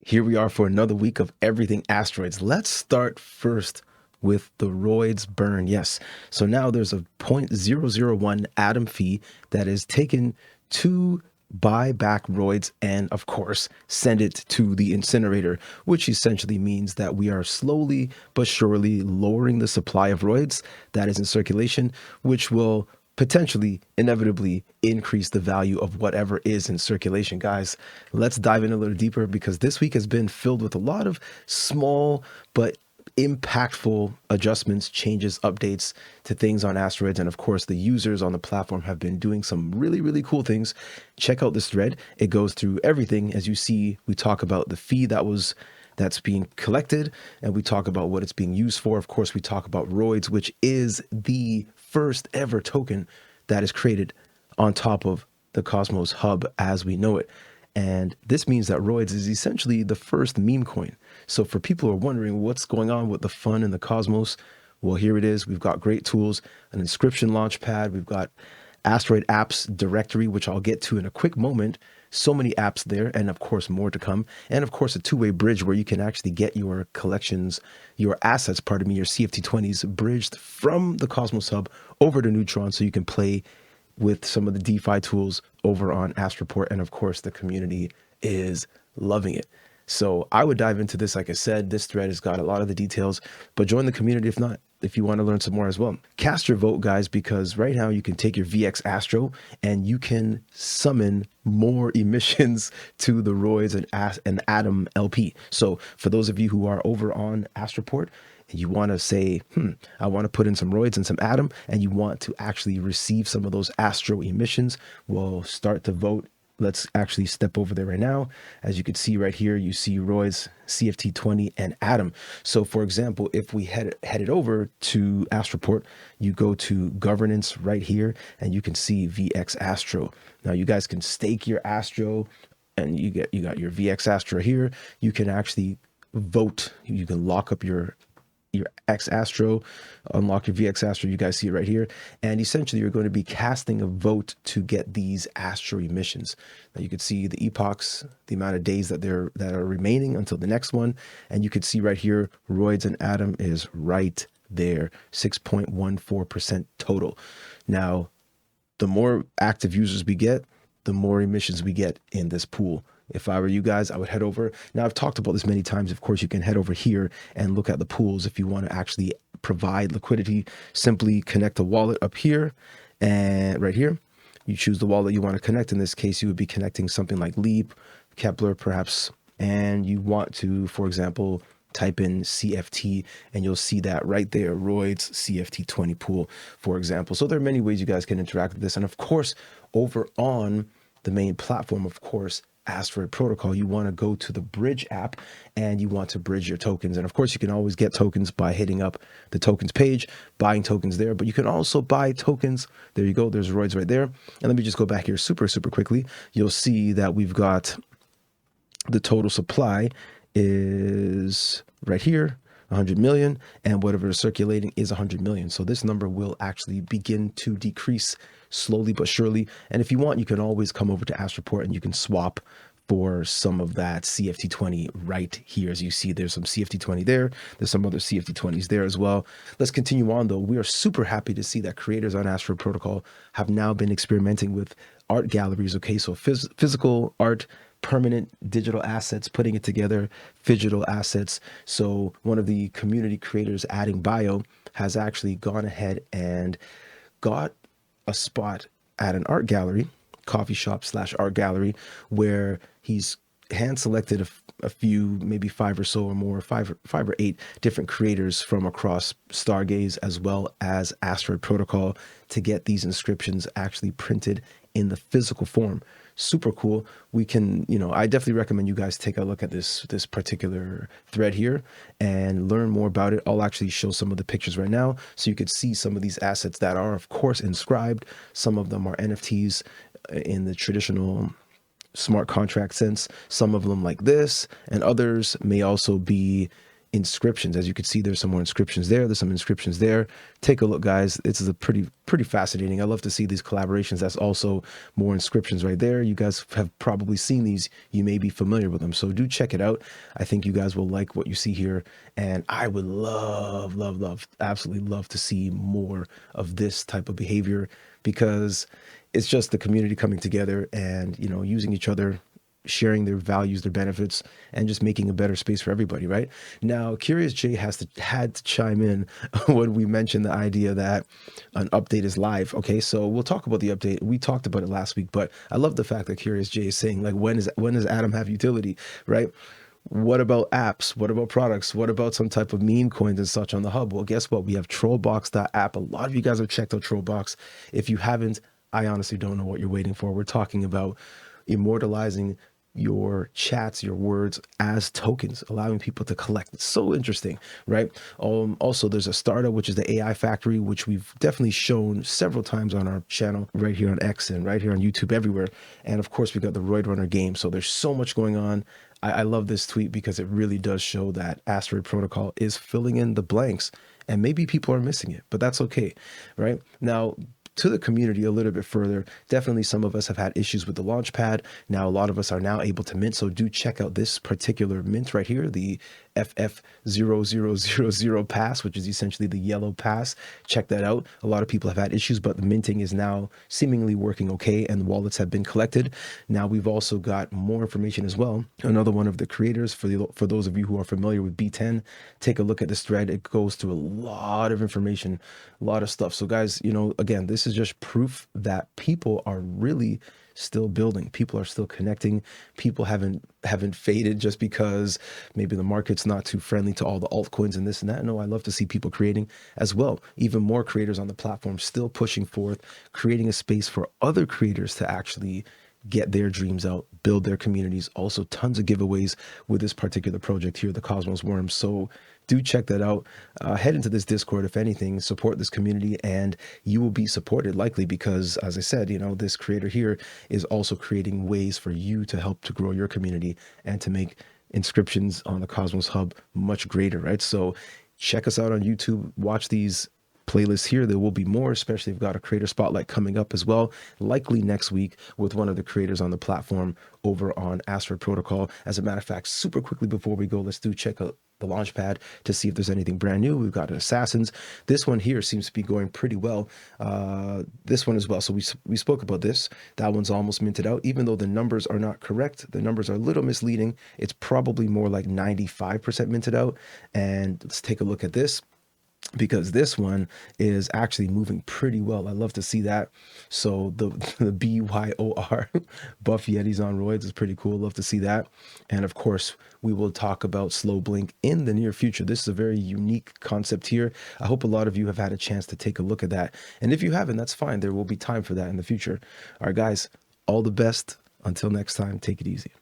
Here we are for another week of everything asteroids. Let's start first with the roids burn. Yes. So now there's a 0.001 atom fee that is taken to buy back roids and, of course, send it to the incinerator, which essentially means that we are slowly but surely lowering the supply of roids that is in circulation, which will potentially, inevitably increase the value of whatever is in circulation. Guys, let's dive in a little deeper because this week has been filled with a lot of small but impactful adjustments, changes, updates to things on asteroids. And of course, the users on the platform have been doing some really, really cool things. Check out this thread. It goes through everything. As you see, we talk about the fee that's being collected, and we talk about what it's being used for. Of course, we talk about roids, which is the first ever token that is created on top of the Cosmos hub as we know it. And this means that roids is essentially the first meme coin. So for people who are wondering what's going on with the fun in the Cosmos, well, here it is. We've got great tools, an inscription launchpad. We've got Asteroid apps directory, which I'll get to in a quick moment. So many apps there, and of course more to come. And of course a two-way bridge where you can actually get your collections, your assets, pardon me, your CFT20s bridged from the Cosmos Hub over to Neutron, so you can play with some of the DeFi tools over on Astroport. And of course the community is loving it. So I would dive into this. Like I said, this thread has got a lot of the details, but join the community if you want to learn some more as well. Cast your vote, guys, because right now you can take your VX Astro and you can summon more emissions to the roids and Atom LP. So for those of you who are over on Astroport and you want to say, I want to put in some roids and some Atom, and you want to actually receive some of those Astro emissions, we'll start to vote. Let's actually step over there right now. As you can see right here, you see roids, CFT20, and Atom. So for example, if we headed over to Astroport, you go to governance right here, and you can see VX Astro. Now you guys can stake your Astro, and you got your VX Astro here. You can actually vote. You can lock up your X Astro, unlock your VX Astro. You guys see it right here. And essentially you're going to be casting a vote to get these Astro emissions. Now you can see the epochs, the amount of days that are remaining until the next one. And you can see right here, roids and Atom is right there, 6.14% total. Now, the more active users we get, the more emissions we get in this pool. If I were you guys, I would head over. Now, I've talked about this many times. Of course, you can head over here and look at the pools if you want to actually provide liquidity. Simply connect a wallet up here and right here. You choose the wallet you want to connect. In this case, you would be connecting something like Leap, Kepler, perhaps. And you want to, for example, type in CFT and you'll see that right there, roids CFT20 pool, for example. So there are many ways you guys can interact with this. And of course, over on the main platform, of course, Asteroid protocol, you want to go to the bridge app and you want to bridge your tokens. And of course, you can always get tokens by hitting up the tokens page, buying tokens there, but you can also buy tokens. There you go. There's roids right there. And let me just go back here super quickly. You'll see that we've got the total supply is right here, 100 million, and whatever is circulating is 100 million. So this number will actually begin to decrease slowly but surely. And if you want, you can always come over to Astroport and you can swap for some of that CFT20 right here. As you see, there's some CFT20 there. There's some other CFT20s there as well. Let's continue on though. We are super happy to see that creators on Asteroid Protocol have now been experimenting with art galleries. Okay, so physical art, permanent digital assets, putting it together, digital assets. So one of the community creators, Adding Bio, has actually gone ahead and got a spot at an art gallery, coffee shop / art gallery, where he's hand selected a few, maybe 5 or so or more, five or 8 different creators from across Stargaze as well as Asteroid Protocol to get these inscriptions actually printed in the physical form. Super cool. We can, I definitely recommend you guys take a look at this particular thread here and learn more about it. I'll actually show some of the pictures right now so you could see some of these assets that are, of course, inscribed. Some of them are NFTs in the traditional smart contract sense. Some of them like this, and others may also be inscriptions. As you can see, there's some more inscriptions there. There's some inscriptions there. Take a look, guys. This is a pretty fascinating. I love to see these collaborations. That's also more inscriptions right there. You guys have probably seen these. You may be familiar with them. So do check it out. I think you guys will like what you see here. And I would love, absolutely love to see more of this type of behavior, because it's just the community coming together and, you know, using each other, sharing their values, their benefits, and just making a better space for everybody, right? Now, Curious Jay had to chime in when we mentioned the idea that an update is live. Okay, so we'll talk about the update. We talked about it last week, but I love the fact that Curious Jay is saying, like, when does Atom have utility, right? What about apps? What about products? What about some type of meme coins and such on the hub? Well, guess what? We have trollbox.app. A lot of you guys have checked out Trollbox. If you haven't, I honestly don't know what you're waiting for. We're talking about immortalizing your chats, your words as tokens, allowing people to collect. It's so interesting, right? Also, there's a startup, which is the AI Factory, which we've definitely shown several times on our channel, right here on X and right here on YouTube, everywhere. And of course, we got the Roid Runner game. So there's so much going on. I love this tweet because it really does show that Asteroid Protocol is filling in the blanks, and maybe people are missing it, but that's okay, right? Now, to the community a little bit further, definitely some of us have had issues with the launch pad. Now, a lot of us are now able to mint. So do check out this particular mint right here, the FF0000 pass, which is essentially the yellow pass. Check that out. A lot of people have had issues, but the minting is now seemingly working okay, and the wallets have been collected. Now, we've also got more information as well. Another one of the creators, for those of you who are familiar with B10, take a look at this thread. It goes through a lot of information, a lot of stuff. So guys, you know, again, this is just proof that people are really still building. People are still connecting. People haven't faded just because maybe the market's not too friendly to all the altcoins and this and that. No, I love to see people creating as well. Even more creators on the platform still pushing forth, creating a space for other creators to actually get their dreams out, build their communities. Also tons of giveaways with this particular project here, the Cosmos Worm. So do check that out. Head into this Discord, if anything, support this community, and you will be supported likely because, as I said, you know, this creator here is also creating ways for you to help to grow your community and to make inscriptions on the Cosmos Hub much greater, right? So check us out on YouTube, watch these playlists here. There will be more, especially we've got a creator spotlight coming up as well, likely next week with one of the creators on the platform over on Asteroid Protocol. As a matter of fact, super quickly before we go, let's do check out the launch pad to see if there's anything brand new. We've got Assassins. This one here seems to be going pretty well. This one as well. So we spoke about this. That one's almost minted out, even though the numbers are not correct. The numbers are a little misleading. It's probably more like 95% minted out. And let's take a look at this, because this one is actually moving pretty well. I love to see that. So the BYOR, Buff Yetis on Roids, is pretty cool. Love to see that. And of course, we will talk about Slow Blink in the near future. This is a very unique concept here. I hope a lot of you have had a chance to take a look at that. And if you haven't, that's fine. There will be time for that in the future. All right, guys, all the best. Until next time, take it easy.